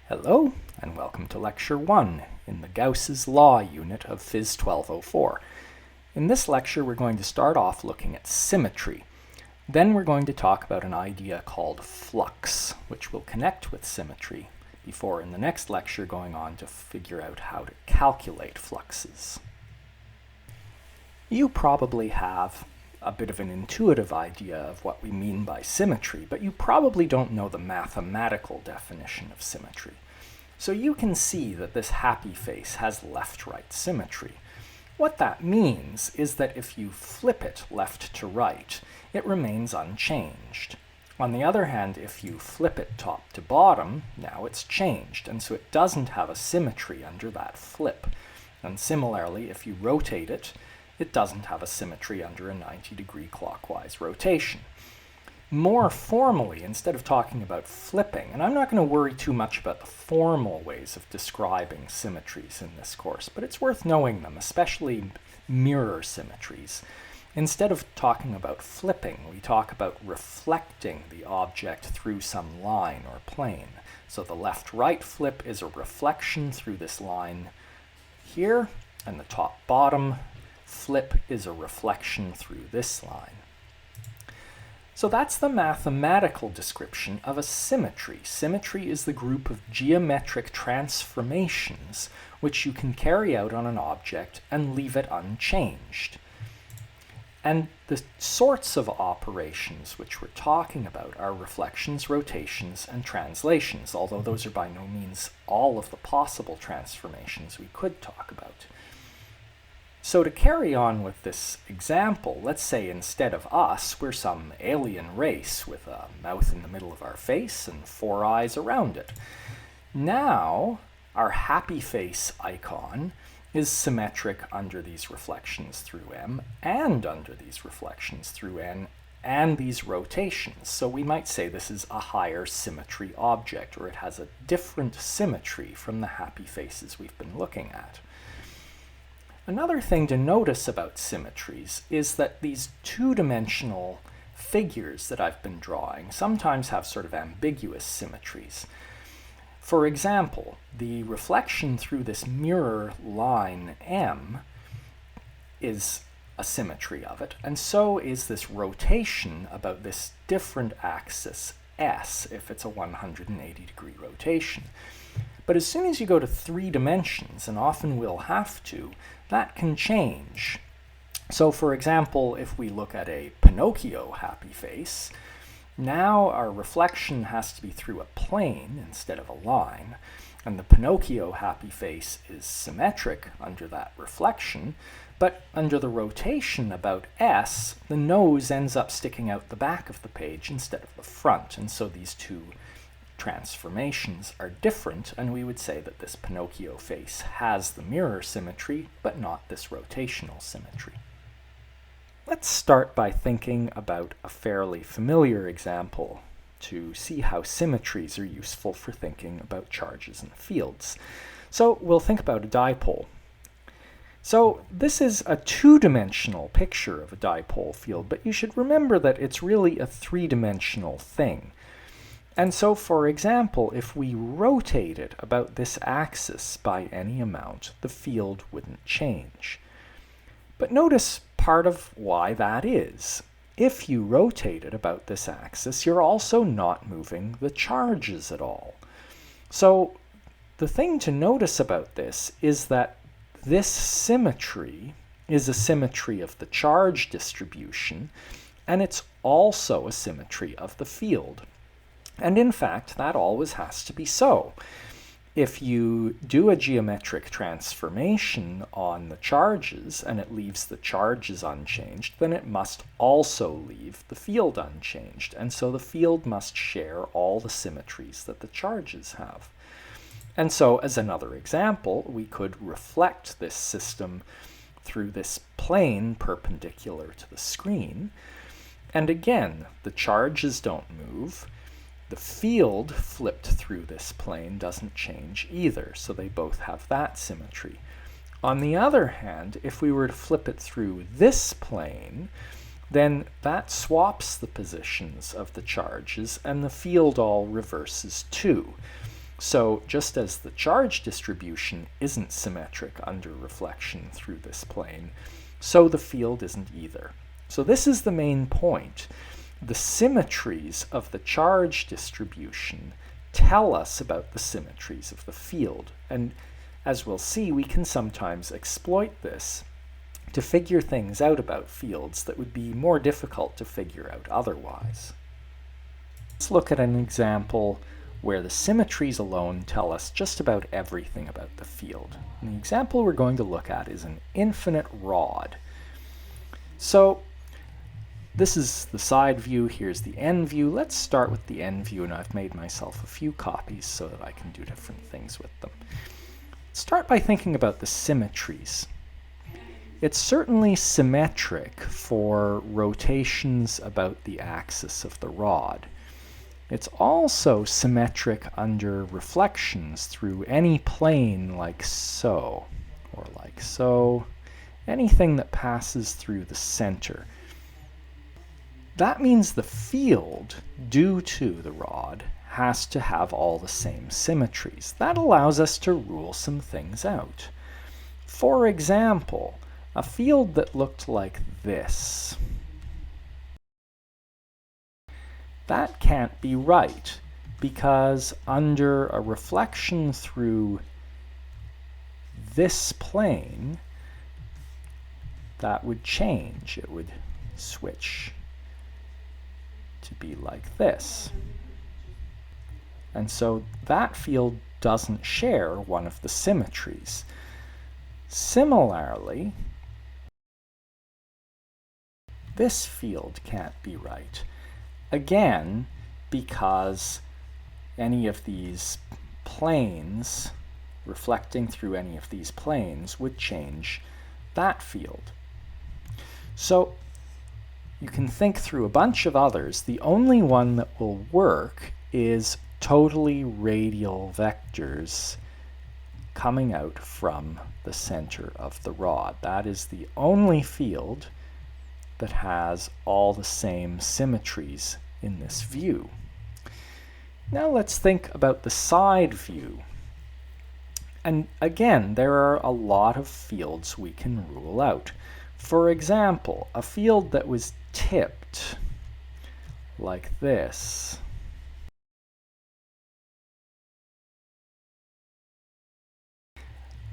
Hello, and welcome to Lecture 1 in the Gauss's Law unit of PHYS 1204. In this lecture, we're going to start off looking at symmetry. Then we're going to talk about an idea called flux, which will connect with symmetry, before in the next lecture going on to figure out how to calculate fluxes. You probably have a bit of an intuitive idea of what we mean by symmetry, but you probably don't know the mathematical definition of symmetry. So you can see that this happy face has left-right symmetry. What that means is that if you flip it left to right, it remains unchanged. On the other hand, if you flip it top to bottom, now it's changed, and so it doesn't have a symmetry under that flip. And similarly, if you rotate it, it doesn't have a symmetry under a 90-degree clockwise rotation. More formally, instead of talking about flipping, and I'm not going to worry too much about the formal ways of describing symmetries in this course, but it's worth knowing them, especially mirror symmetries. Instead of talking about flipping, we talk about reflecting the object through some line or plane. So the left-right flip is a reflection through this line here, and the top-bottom flip is a reflection through this line. So that's the mathematical description of a symmetry. Symmetry is the group of geometric transformations which you can carry out on an object and leave it unchanged. And the sorts of operations which we're talking about are reflections, rotations, and translations, although those are by no means all of the possible transformations we could talk about. So to carry on with this example, let's say instead of us, we're some alien race with a mouth in the middle of our face and 4 eyes around it. Now, our happy face icon is symmetric under these reflections through M and under these reflections through N and these rotations. So we might say this is a higher symmetry object, or it has a different symmetry from the happy faces we've been looking at. Another thing to notice about symmetries is that these two-dimensional figures that I've been drawing sometimes have sort of ambiguous symmetries. For example, the reflection through this mirror line M is a symmetry of it, and so is this rotation about this different axis S if it's a 180-degree rotation. But as soon as you go to 3 dimensions, and often we'll have to, that can change. So for example, if we look at a Pinocchio happy face, now our reflection has to be through a plane instead of a line, and the Pinocchio happy face is symmetric under that reflection, but under the rotation about S, the nose ends up sticking out the back of the page instead of the front, and so these two transformations are different, and we would say that this Pinocchio face has the mirror symmetry, but not this rotational symmetry. Let's start by thinking about a fairly familiar example to see how symmetries are useful for thinking about charges and fields. So we'll think about a dipole. So this is a 2-dimensional picture of a dipole field, but you should remember that it's really a 3-dimensional thing. And so, for example, if we rotate it about this axis by any amount, the field wouldn't change. But notice part of why that is. If you rotate it about this axis, you're also not moving the charges at all. So the thing to notice about this is that this symmetry is a symmetry of the charge distribution, and it's also a symmetry of the field. And in fact, that always has to be so. If you do a geometric transformation on the charges and it leaves the charges unchanged, then it must also leave the field unchanged. And so the field must share all the symmetries that the charges have. And so, as another example, we could reflect this system through this plane perpendicular to the screen. And again, the charges don't move. The field flipped through this plane doesn't change either, so they both have that symmetry. On the other hand, if we were to flip it through this plane, then that swaps the positions of the charges and the field all reverses too. So just as the charge distribution isn't symmetric under reflection through this plane, so the field isn't either. So this is the main point. The symmetries of the charge distribution tell us about the symmetries of the field. And as we'll see, we can sometimes exploit this to figure things out about fields that would be more difficult to figure out otherwise. Let's look at an example where the symmetries alone tell us just about everything about the field. And the example we're going to look at is an infinite rod. So this is the side view, here's the end view. Let's start with the end view, and I've made myself a few copies so that I can do different things with them. Start by thinking about the symmetries. It's certainly symmetric for rotations about the axis of the rod. It's also symmetric under reflections through any plane like so, or like so, anything that passes through the center. That means the field due to the rod has to have all the same symmetries. That allows us to rule some things out. For example, a field that looked like this. That can't be right, because under a reflection through this plane, that would change. It would switch to be like this. And so that field doesn't share one of the symmetries. Similarly, this field can't be right. Again, because any of these planes, reflecting through any of these planes, would change that field. So you can think through a bunch of others. The only one that will work is totally radial vectors coming out from the center of the rod. That is the only field that has all the same symmetries in this view. Now let's think about the side view. And again, there are a lot of fields we can rule out. For example, a field that was tipped like this.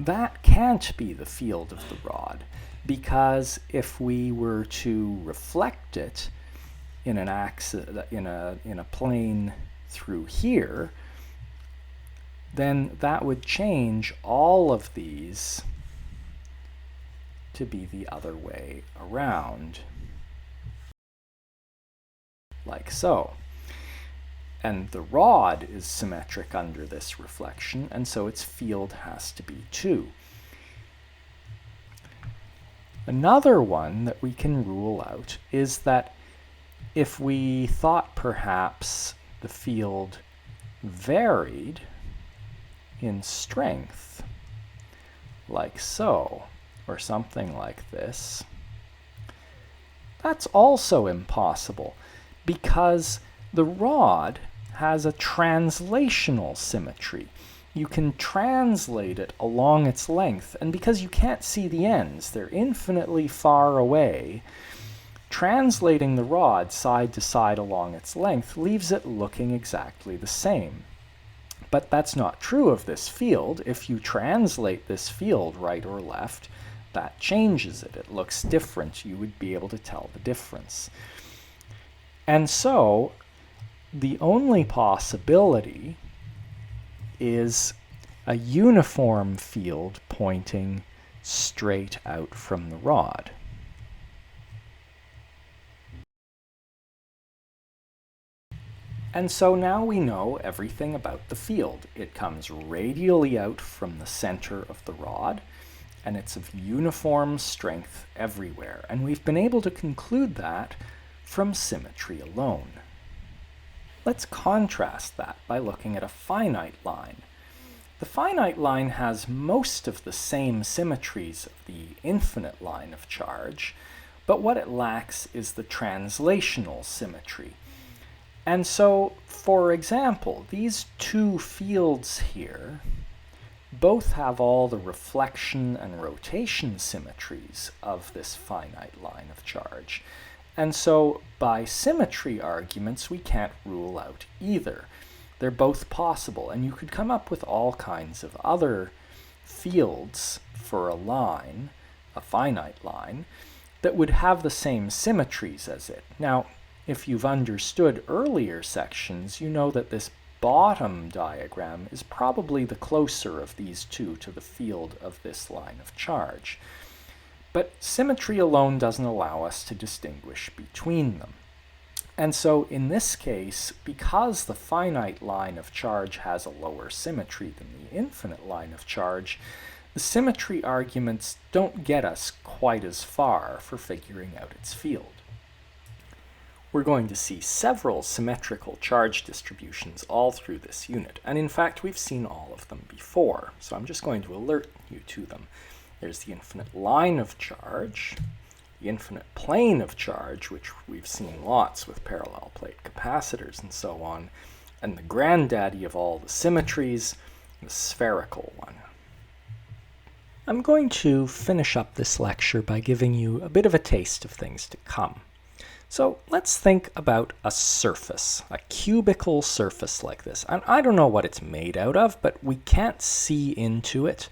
That can't be the field of the rod, because if we were to reflect it in an axis, in a plane through here, then that would change all of these to be the other way around, like so. And the rod is symmetric under this reflection, and so its field has to be too. Another one that we can rule out is that if we thought perhaps the field varied in strength, like so, or something like this, that's also impossible, because the rod has a translational symmetry. You can translate it along its length, and because you can't see the ends, they're infinitely far away, translating the rod side to side along its length leaves it looking exactly the same. But that's not true of this field. If you translate this field right or left, that changes it. It looks different. You would be able to tell the difference. And so the only possibility is a uniform field pointing straight out from the rod. And so now we know everything about the field. It comes radially out from the center of the rod, and it's of uniform strength everywhere. And we've been able to conclude that from symmetry alone. Let's contrast that by looking at a finite line. The finite line has most of the same symmetries of the infinite line of charge, but what it lacks is the translational symmetry. And so, for example, these two fields here both have all the reflection and rotation symmetries of this finite line of charge. And so, by symmetry arguments, we can't rule out either. They're both possible, and you could come up with all kinds of other fields for a line, a finite line, that would have the same symmetries as it. Now, if you've understood earlier sections, you know that this bottom diagram is probably the closer of these two to the field of this line of charge. But symmetry alone doesn't allow us to distinguish between them. And so in this case, because the finite line of charge has a lower symmetry than the infinite line of charge, the symmetry arguments don't get us quite as far for figuring out its field. We're going to see several symmetrical charge distributions all through this unit, and in fact we've seen all of them before, so I'm just going to alert you to them. There's the infinite line of charge, the infinite plane of charge, which we've seen lots with parallel plate capacitors and so on, and the granddaddy of all the symmetries, the spherical one. I'm going to finish up this lecture by giving you a bit of a taste of things to come. So let's think about a surface, a cubical surface like this. And I don't know what it's made out of, but we can't see into it.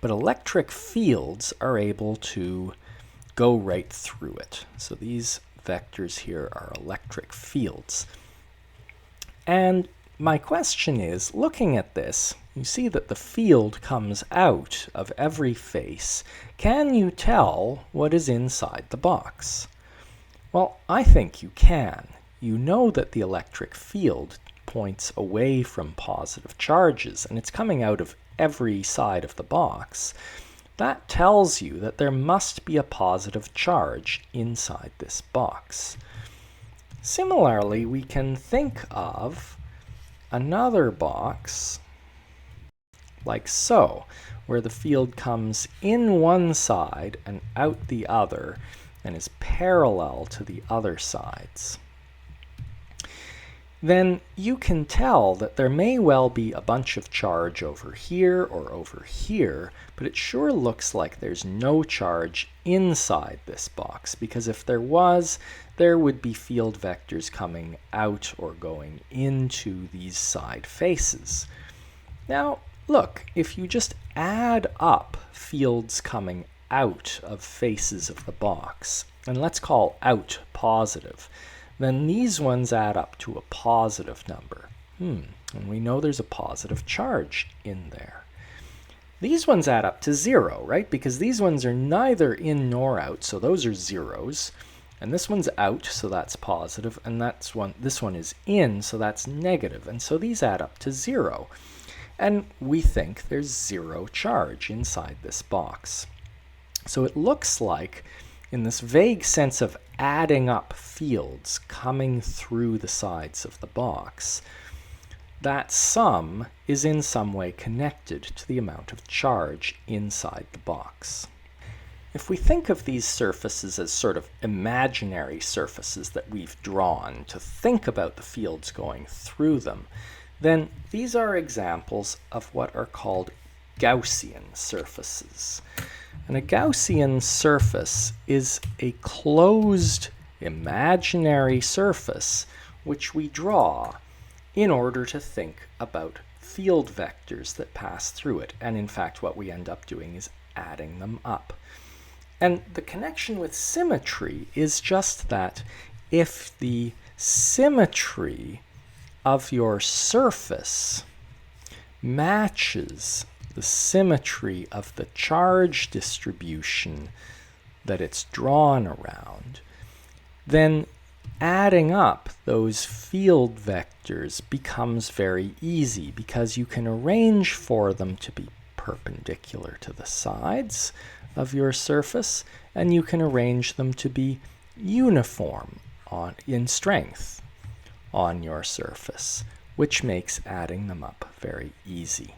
But electric fields are able to go right through it. So these vectors here are electric fields. And my question is, looking at this, you see that the field comes out of every face. Can you tell what is inside the box? Well, I think you can. You know that the electric field points away from positive charges, and it's coming out of every side of the box. That tells you that there must be a positive charge inside this box. Similarly, we can think of another box like so, where the field comes in one side and out the other, and is parallel to the other sides. Then you can tell that there may well be a bunch of charge over here or over here, but it sure looks like there's no charge inside this box, because if there was, there would be field vectors coming out or going into these side faces. Now, look, if you just add up fields coming out of faces of the box, and let's call out positive, then these ones add up to a positive number. And we know there's a positive charge in there. These ones add up to 0, right? Because these ones are neither in nor out, so those are zeros. And this one's out, so that's positive, and this one is in, so that's negative. And so these add up to 0. And we think there's 0 charge inside this box. So it looks like, in this vague sense of adding up fields coming through the sides of the box, that sum is in some way connected to the amount of charge inside the box. If we think of these surfaces as sort of imaginary surfaces that we've drawn to think about the fields going through them, then these are examples of what are called Gaussian surfaces. And a Gaussian surface is a closed imaginary surface which we draw in order to think about field vectors that pass through it. And in fact, what we end up doing is adding them up. And the connection with symmetry is just that if the symmetry of your surface matches the symmetry of the charge distribution that it's drawn around, then adding up those field vectors becomes very easy, because you can arrange for them to be perpendicular to the sides of your surface, and you can arrange them to be uniform in strength on your surface, which makes adding them up very easy.